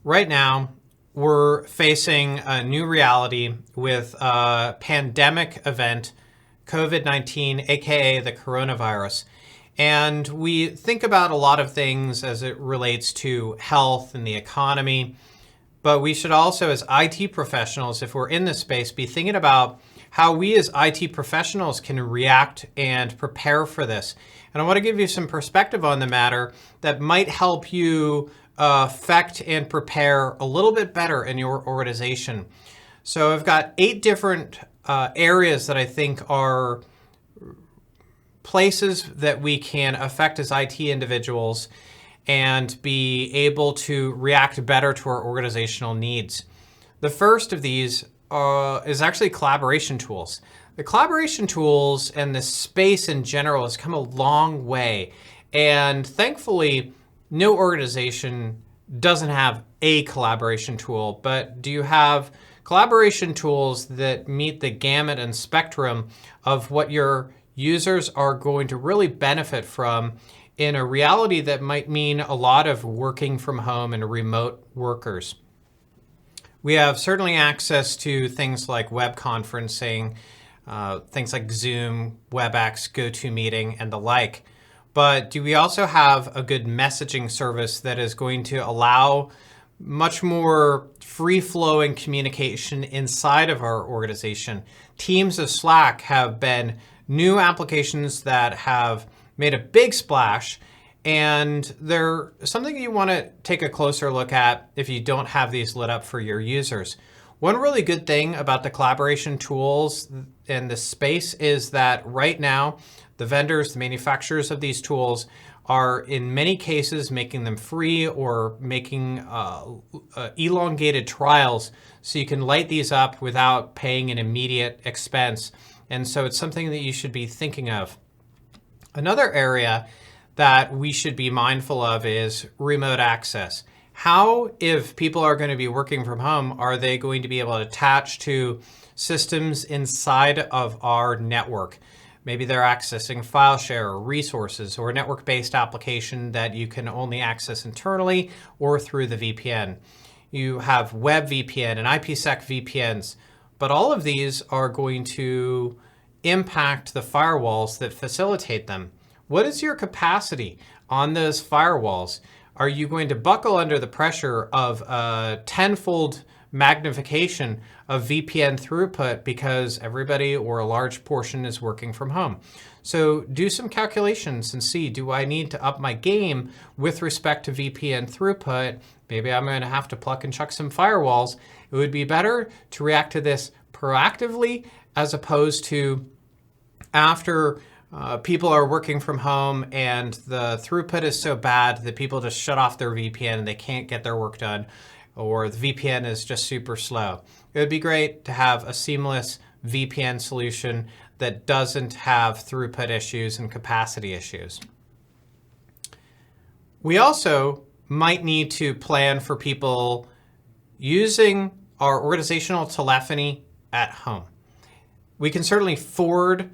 Right now, we're facing a new reality with a pandemic event, COVID-19, aka the coronavirus. And we think about a lot of things as it relates to health and the economy, but we should also, as IT professionals, if we're in this space, be thinking about how we as IT professionals can react and prepare for this. And I want to give you some perspective on the matter that might help you affect and prepare a little bit better in your organization. So I've got 8 different areas that I think are places that we can affect as IT individuals and be able to react better to our organizational needs. The first of these is actually collaboration tools. The collaboration tools and the space in general has come a long way. And thankfully, no organization doesn't have a collaboration tool, but do you have collaboration tools that meet the gamut and spectrum of what your users are going to really benefit from in a reality that might mean a lot of working from home and remote workers? We have certainly access to things like web conferencing, things like Zoom, WebEx, GoToMeeting, and the like. But do we also have a good messaging service that is going to allow much more free-flowing communication inside of our organization? Teams of Slack have been new applications that have made a big splash, and they're something you want to take a closer look at if you don't have these lit up for your users. One really good thing about the collaboration tools in this space is that right now, the vendors, the manufacturers of these tools are in many cases making them free or making elongated trials so you can light these up without paying an immediate expense. And so it's something that you should be thinking of. Another area that we should be mindful of is remote access. How, if people are going to be working from home, are they going to be able to attach to systems inside of our network? Maybe they're accessing file share or resources or a network-based application that you can only access internally or through the VPN. You have web VPN and IPsec VPNs, but all of these are going to impact the firewalls that facilitate them. What is your capacity on those firewalls? Are you going to buckle under the pressure of a tenfold magnification of VPN throughput because everybody or a large portion is working from home? So do some calculations and see, do I need to up my game with respect to VPN throughput? Maybe I'm going to have to pluck and chuck some firewalls. It would be better to react to this proactively as opposed to after people are working from home and the throughput is so bad that people just shut off their VPN and they can't get their work done, or the VPN is just super slow. It would be great to have a seamless VPN solution that doesn't have throughput issues and capacity issues. We also might need to plan for people using our organizational telephony at home. We can certainly forward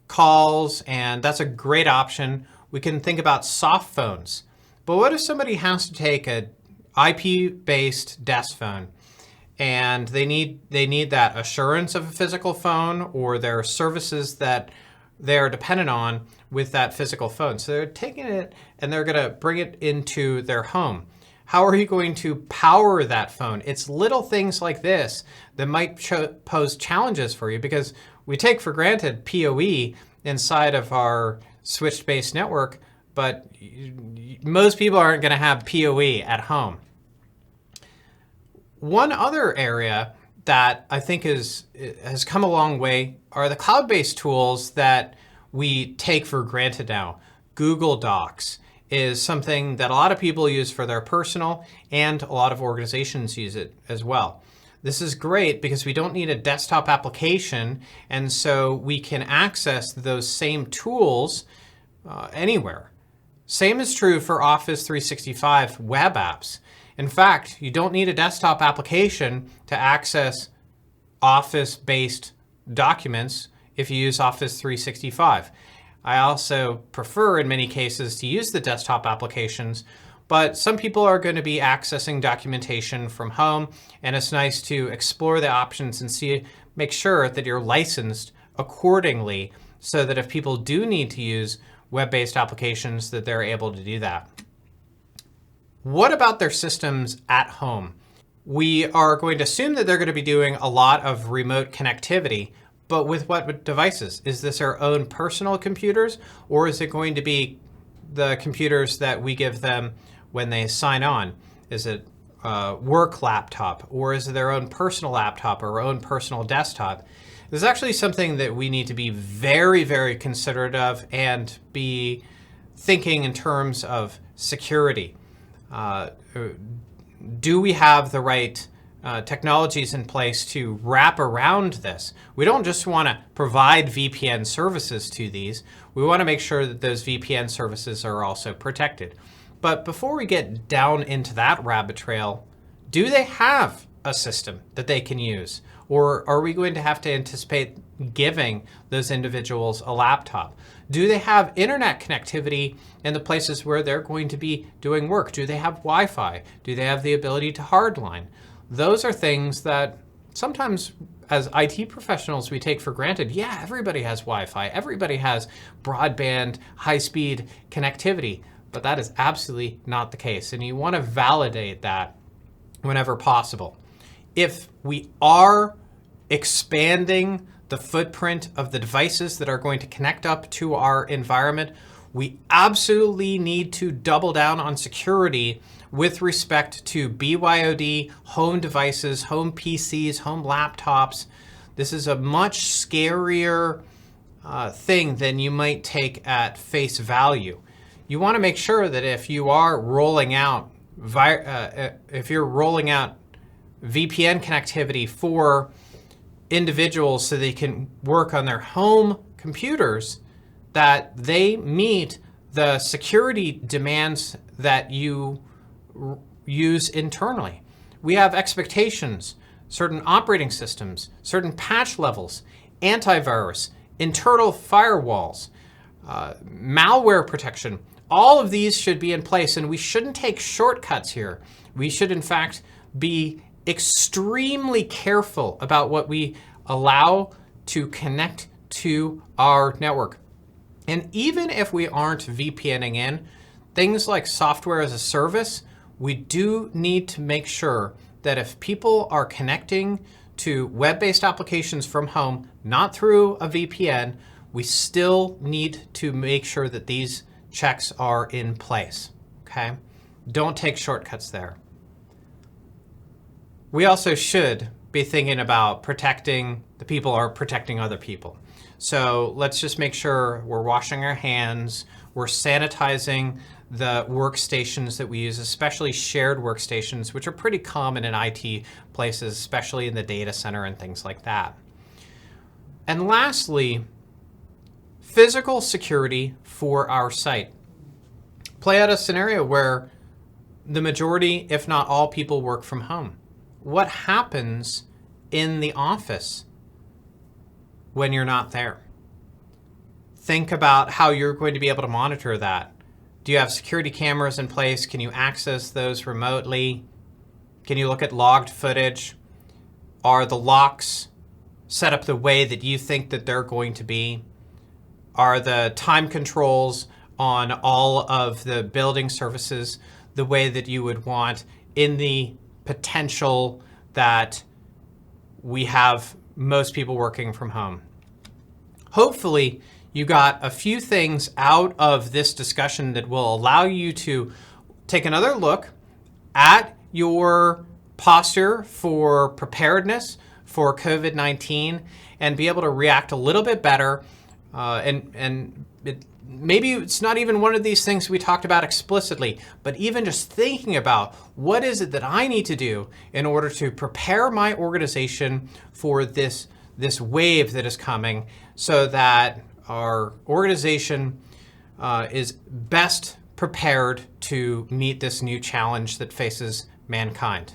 calls, and that's a great option. We can think about soft phones. But what if somebody has to take an IP-based desk phone and they need that assurance of a physical phone, or there are services that they're dependent on with that physical phone? So they're taking it and they're going to bring it into their home. How are you going to power that phone? It's little things like this that might pose challenges for you, because we take for granted PoE inside of our switch-based network, but most people aren't going to have PoE at home. One other area that I think has come a long way are the cloud-based tools that we take for granted now. Google Docs is something that a lot of people use for their personal, and a lot of organizations use it as well. This is great because we don't need a desktop application, and so we can access those same tools anywhere. Same is true for Office 365 web apps. In fact, you don't need a desktop application to access Office-based documents if you use Office 365. I also prefer in many cases to use the desktop applications, But some people are going to be accessing documentation from home, and it's nice to explore the options and make sure that you're licensed accordingly so that if people do need to use web-based applications, that they're able to do that. What about their systems at home? We are going to assume that they're going to be doing a lot of remote connectivity, but with what devices? Is this our own personal computers, or is it going to be the computers that we give them when they sign on? Is it a work laptop, or is it their own personal laptop or own personal desktop? This is actually something that we need to be very, very considerate of and be thinking in terms of security. Do we have the right technologies in place to wrap around this? We don't just want to provide VPN services to these. We want to make sure that those VPN services are also protected. But before we get down into that rabbit trail, do they have a system that they can use? Or are we going to have to anticipate giving those individuals a laptop? Do they have internet connectivity in the places where they're going to be doing work? Do they have Wi-Fi? Do they have the ability to hardline? Those are things that sometimes as IT professionals we take for granted. Yeah, everybody has Wi-Fi. Everybody has broadband, high-speed connectivity. But that is absolutely not the case. And you want to validate that whenever possible. If we are expanding the footprint of the devices that are going to connect up to our environment, we absolutely need to double down on security with respect to BYOD, home devices, home PCs, home laptops. This is a much scarier thing than you might take at face value. You want to make sure that if you are rolling out VPN connectivity for individuals so they can work on their home computers, that they meet the security demands that you use internally. We have expectations, certain operating systems, certain patch levels, antivirus, internal firewalls, malware protection. All of these should be in place, and we shouldn't take shortcuts here. We should, in fact, be extremely careful about what we allow to connect to our network. And even if we aren't VPNing in, things like software as a service, we do need to make sure that if people are connecting to web-based applications from home, not through a VPN, we still need to make sure that these checks are in place, okay? Don't take shortcuts there. We also should be thinking about protecting the people or protecting other people. So let's just make sure we're washing our hands, we're sanitizing the workstations that we use, especially shared workstations, which are pretty common in IT places, especially in the data center and things like that. And lastly, physical security for our site. Play out a scenario where the majority, if not all, people work from home. What happens in the office when you're not there? Think about how you're going to be able to monitor that. Do you have security cameras in place? Can you access those remotely? Can you look at logged footage? Are the locks set up the way that you think that they're going to be? Are the time controls on all of the building services the way that you would want in the potential that we have most people working from home? Hopefully, you got a few things out of this discussion that will allow you to take another look at your posture for preparedness for COVID-19 and be able to react a little bit better. Maybe it's not even one of these things we talked about explicitly, but even just thinking about what is it that I need to do in order to prepare my organization for this wave that is coming so that our organization is best prepared to meet this new challenge that faces mankind.